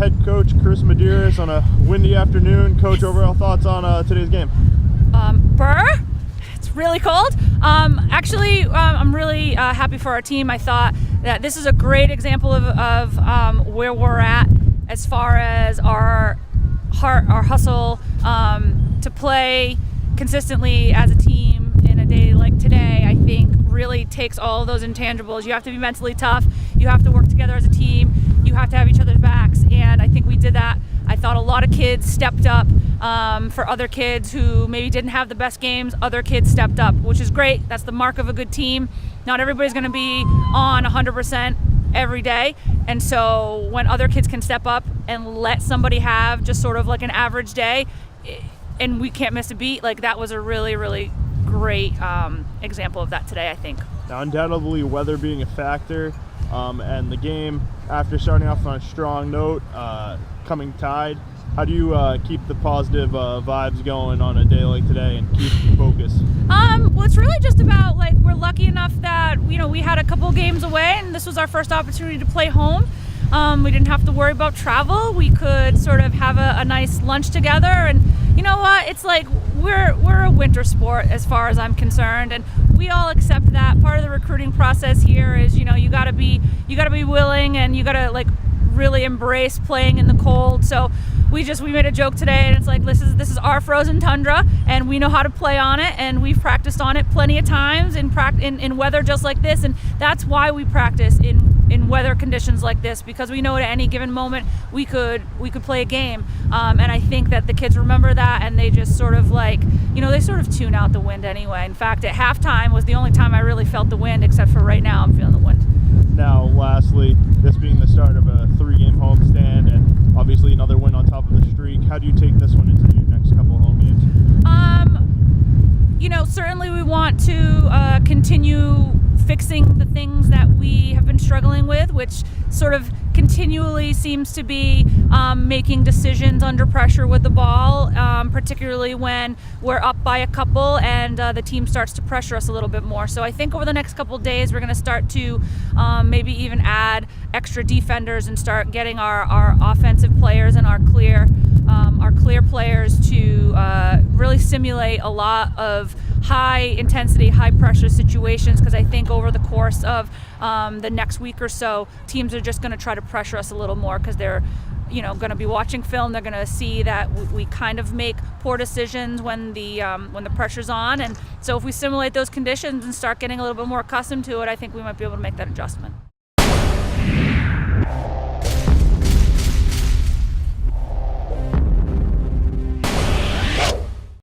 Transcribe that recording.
head coach Carissa Medeiros on a windy afternoon. Coach, overall thoughts on today's game? It's really cold. I'm really happy for our team. I thought that this is a great example of where we're at as far as our hustle to play consistently as a team in a day like today. I think really takes all of those intangibles. You have to be mentally tough. You have to work together as a team. You have to have each other's backs, and I think we did that. I thought a lot of kids stepped up for other kids who maybe didn't have the best games. Other kids stepped up, which is great. That's the mark of a good team. Not everybody's going to be on 100% every day, and so when other kids can step up and let somebody have just sort of like an average day, and we can't miss a beat, like that was a really, really great example of that today, I think. Now, undoubtedly, weather being a factor, and the game, after starting off on a strong note, coming tied, how do you keep the positive vibes going on a day like today and keep focus? Well, it's really just about, like, we're lucky enough that, we had a couple games away, and this was our first opportunity to play home. We didn't have to worry about travel. We could sort of have a nice lunch together, and you know what? It's like we're a winter sport as far as I'm concerned, and we all accept that. Part of the recruiting process here is, you gotta be willing, and you gotta like really embrace playing in the cold. So we made a joke today, and it's like this is our frozen tundra, and we know how to play on it, and we've practiced on it plenty of times in weather just like this, and that's why we practice in weather conditions like this, because we know at any given moment we could play a game, and I think that the kids remember that, and they just sort of they sort of tune out the wind anyway. In fact, at halftime was the only time I really felt the wind, except for right now I'm feeling the wind. Now, lastly, this being the start of a 3-game homestand and obviously another win on top of the streak, how do you take this one into your next couple of home games? Certainly we want to continue fixing the things that we have been struggling with, which sort of continually seems to be making decisions under pressure with the ball, particularly when we're up by a couple and the team starts to pressure us a little bit more. So I think over the next couple of days we're going to start to maybe even add extra defenders and start getting our offensive players and our clear players to really simulate a lot of high intensity, high pressure situations, because I think over the course of the next week or so, teams are just going to try to pressure us a little more, because they're going to be watching film. They're going to see that we kind of make poor decisions when the pressure's on, and so if we simulate those conditions and start getting a little bit more accustomed to it, I think we might be able to make that adjustment.